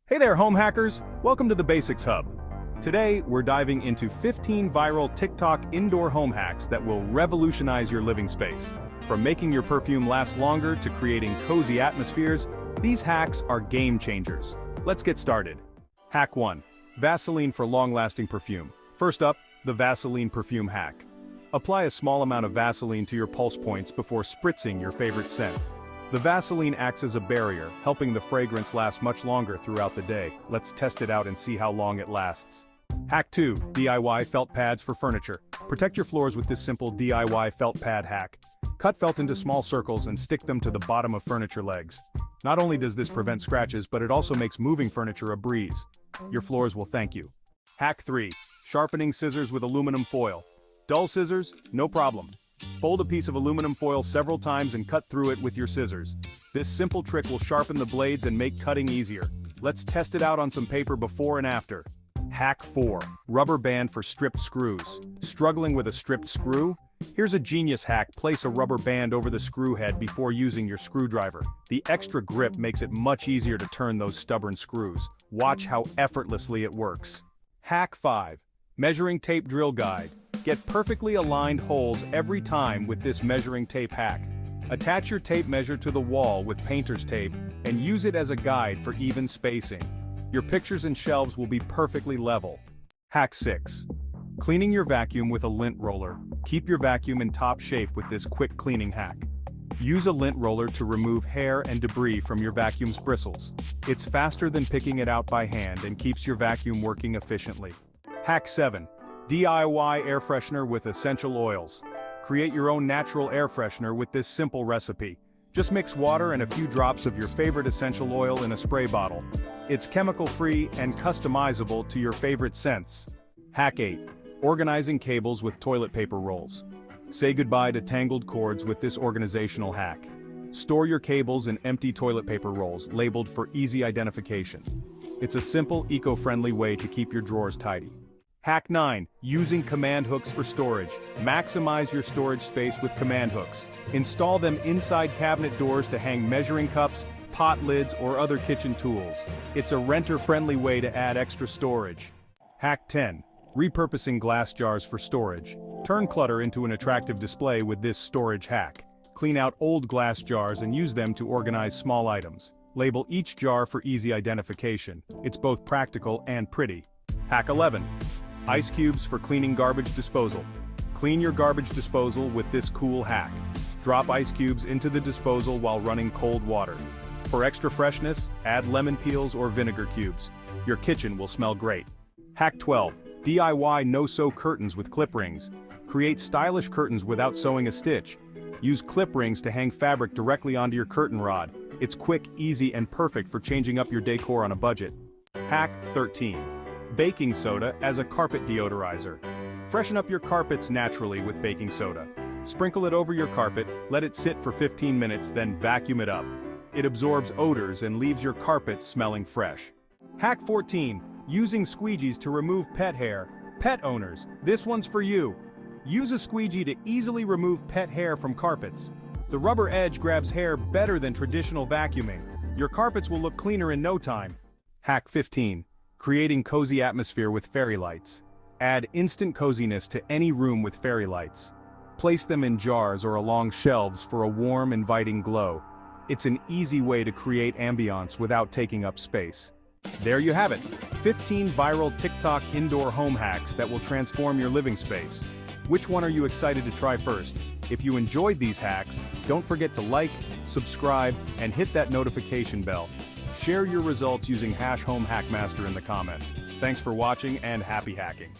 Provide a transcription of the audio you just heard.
Hey there, home hackers! Welcome to the Basics Hub. Today, we're diving into 15 viral TikTok indoor home hacks that will revolutionize your living space. From making your perfume last longer to creating cozy atmospheres, these hacks are game changers. Let's get started. Hack 1. Vaseline for long-lasting perfume. First up, the Vaseline perfume hack. Apply a small amount of Vaseline to your pulse points before spritzing your favorite scent. The Vaseline acts as a barrier, helping the fragrance last much longer throughout the day. Let's test it out and see how long it lasts. Hack 2. DIY felt pads for furniture. Protect your floors with this simple DIY felt pad hack. Cut felt into small circles and stick them to the bottom of furniture legs. Not only does this prevent scratches, but it also makes moving furniture a breeze. Your floors will thank you. Hack 3. Sharpening scissors with aluminum foil. Dull scissors? No problem. Fold a piece of aluminum foil several times and cut through it with your scissors. This simple trick will sharpen the blades and make cutting easier. Let's test it out on some paper before and after. Hack 4. Rubber band for stripped screws. Struggling with a stripped screw? Here's a genius hack. Place a rubber band over the screw head before using your screwdriver. The extra grip makes it much easier to turn those stubborn screws. Watch how effortlessly it works. Hack 5. Measuring tape drill guide. Get perfectly aligned holes every time with this measuring tape hack. Attach your tape measure to the wall with painter's tape and use it as a guide for even spacing. Your pictures and shelves will be perfectly level. Hack 6. Cleaning your vacuum with a lint roller. Keep your vacuum in top shape with this quick cleaning hack. Use a lint roller to remove hair and debris from your vacuum's bristles. It's faster than picking it out by hand and keeps your vacuum working efficiently. Hack 7. DIY air freshener with essential oils. Create your own natural air freshener with this simple recipe. Just mix water and a few drops of your favorite essential oil in a spray bottle. It's chemical-free and customizable to your favorite scents. Hack 8. Organizing cables with toilet paper rolls. Say goodbye to tangled cords with this organizational hack. Store your cables in empty toilet paper rolls labeled for easy identification. It's a simple, eco-friendly way to keep your drawers tidy. Hack 9. Using command hooks for storage. Maximize your storage space with command hooks. Install them inside cabinet doors to hang measuring cups, pot lids, or other kitchen tools. It's a renter-friendly way to add extra storage. Hack 10. Repurposing glass jars for storage. Turn clutter into an attractive display with this storage hack. Clean out old glass jars and use them to organize small items. Label each jar for easy identification. It's both practical and pretty. Hack 11. Ice cubes for cleaning garbage disposal. Clean your garbage disposal with this cool hack. Drop ice cubes into the disposal while running cold water. For extra freshness, add lemon peels or vinegar cubes. Your kitchen will smell great. Hack 12. DIY no-sew curtains with clip rings. Create stylish curtains without sewing a stitch. Use clip rings to hang fabric directly onto your curtain rod. It's quick, easy, and perfect for changing up your decor on a budget. Hack 13. Baking soda as a carpet deodorizer. Freshen up your carpets naturally with baking soda. Sprinkle it over your carpet, let it sit for 15 minutes, then vacuum it up. It absorbs odors and leaves your carpets smelling fresh. Hack 14. Using squeegees to remove pet hair. Pet owners, this one's for you. Use a squeegee to easily remove pet hair from carpets. The rubber edge grabs hair better than traditional vacuuming. Your carpets will look cleaner in no time. Hack 15. Creating cozy atmosphere with fairy lights. Add instant coziness to any room with fairy lights. Place them in jars or along shelves for a warm, inviting glow. It's an easy way to create ambiance without taking up space. There you have it, 15 viral TikTok indoor home hacks that will transform your living space. Which one are you excited to try first? If you enjoyed these hacks, don't forget to like, subscribe, and hit that notification bell. Share your results using #HomeHackMaster in the comments. Thanks for watching and happy hacking.